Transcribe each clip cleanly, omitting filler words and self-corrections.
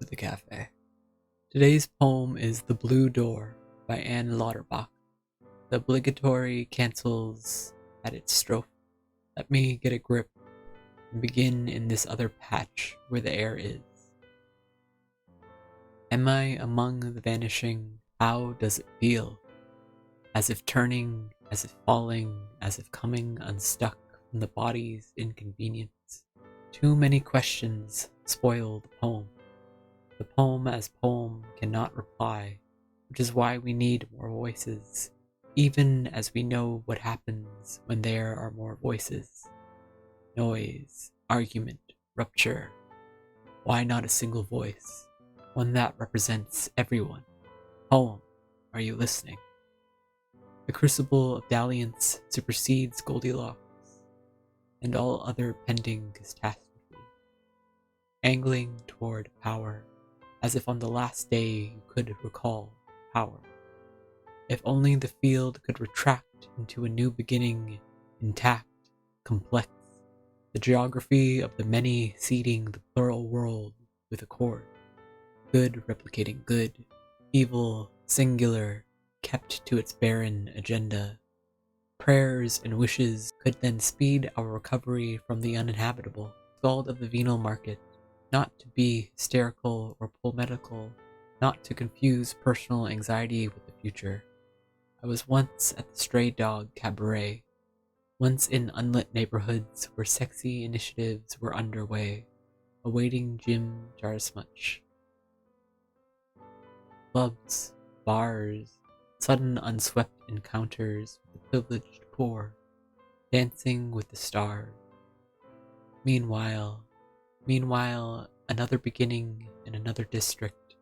with the cafe. Today's poem is The Blue Door by Anne Lauterbach. The obligatory cancels at its strophe. Let me get a grip and begin in this other patch where the air is. Am I among the vanishing? How does it feel? As if turning, as if falling, as if coming unstuck from the body's inconvenience. Too many questions spoil the poem. The poem as poem cannot reply, which is why we need more voices, even as we know what happens when there are more voices. Noise, argument, rupture. Why not a single voice? One that represents everyone. Poem, are you listening? The crucible of dalliance supersedes Goldilocks and all other pending catastrophe. Angling toward power, as if on the last day you could recall power. If only the field could retract into a new beginning, intact, complex, the geography of the many seeding the plural world with accord. Good replicating good, evil, singular, kept to its barren agenda. Prayers and wishes could then speed our recovery from the uninhabitable. Scald of the venal market, not to be hysterical or polemical, not to confuse personal anxiety with the future. I was once at the Stray Dog Cabaret, once in unlit neighborhoods where sexy initiatives were underway, awaiting Jim Jarmusch. Clubs, bars, sudden unswept encounters with the privileged poor, dancing with the stars. Meanwhile, another beginning in another district.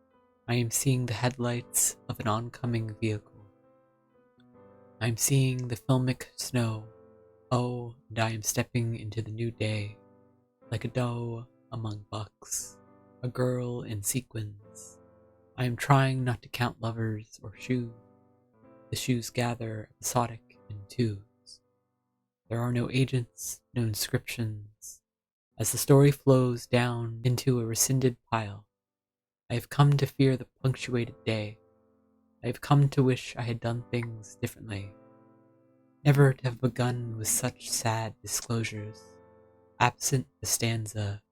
I am seeing the headlights of an oncoming vehicle. I am seeing the filmic snow. Oh, and I am stepping into the new day, like a doe among bucks, a girl in sequins. I am trying not to count lovers or shoes. The shoes gather episodic in twos. There are no agents, no inscriptions. As the story flows down into a rescinded pile, I have come to fear the punctuated day. I have come to wish I had done things differently. Never to have begun with such sad disclosures. Absent the stanza,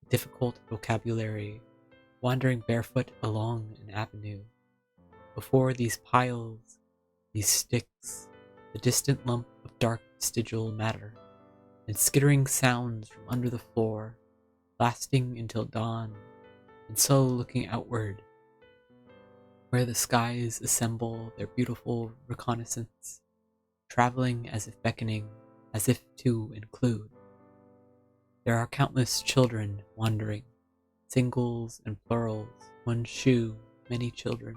difficult vocabulary, wandering barefoot along an avenue. Before these piles, these sticks, the distant lump of dark vestigial matter, and skittering sounds from under the floor, lasting until dawn, and so looking outward, where the skies assemble their beautiful reconnaissance, traveling as if beckoning, as if to include. There are countless children wandering, singles and plurals, one shoe, many children,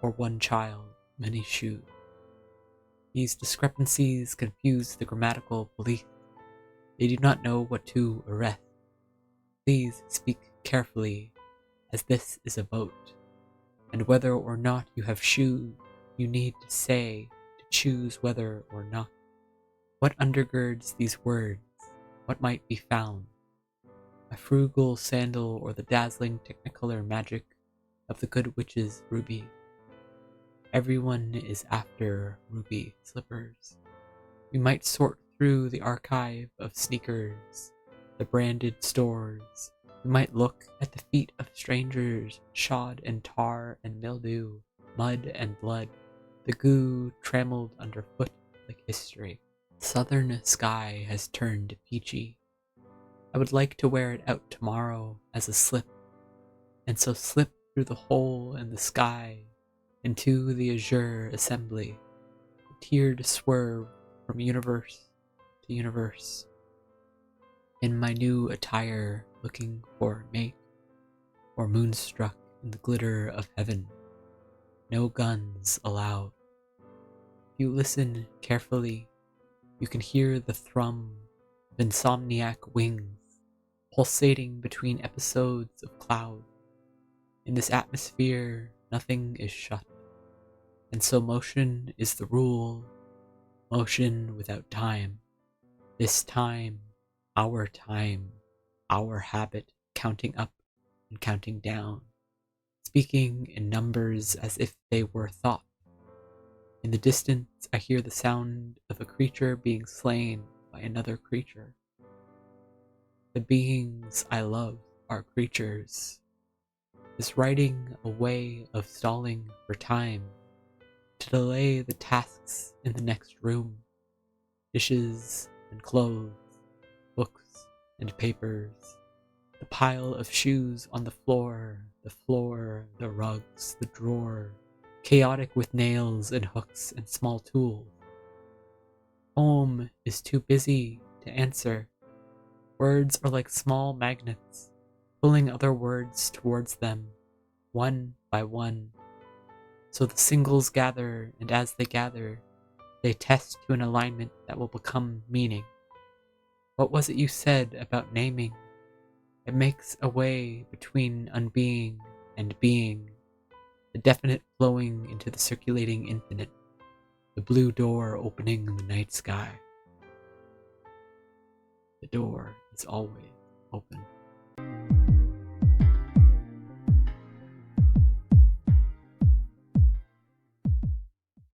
or one child, many shoes. These discrepancies confuse the grammatical belief. They do not know what to arrest. Please speak carefully, as this is a vote, and whether or not you have shoes, you need to say to choose whether or not. What undergirds these words? What might be found? A frugal sandal or the dazzling technicolor magic of the good witch's ruby? Everyone is after ruby slippers. We might sort through the archive of sneakers, the branded stores. We might look at the feet of strangers, shod in tar and mildew, mud and blood, the goo trammeled underfoot like history. Southern sky has turned peachy. I would like to wear it out tomorrow as a slip, and so slip through the hole in the sky into the azure assembly, a tiered swerve from universe to universe. In my new attire, looking for a mate, or moonstruck in the glitter of heaven. No guns allowed. If you listen carefully, you can hear the thrum of insomniac wings pulsating between episodes of cloud. In this atmosphere, nothing is shut, and so motion is the rule, motion without time. This time, our habit, counting up and counting down. speaking in numbers as if they were thought. In the distance, I hear the sound of a creature being slain by another creature. The beings I love are creatures. Is writing a way of stalling for time, to delay the tasks in the next room, dishes and clothes, books and papers, the pile of shoes on the floor, the rugs, the drawer, chaotic with nails and hooks and small tools. Home is too busy to answer. Words are like small magnets, pulling other words towards them, one by one. So the singles gather, and as they gather, they test to an alignment that will become meaning. What was it you said about naming? It makes a way between unbeing and being, the definite flowing into the circulating infinite, the blue door opening in the night sky. The door is always open.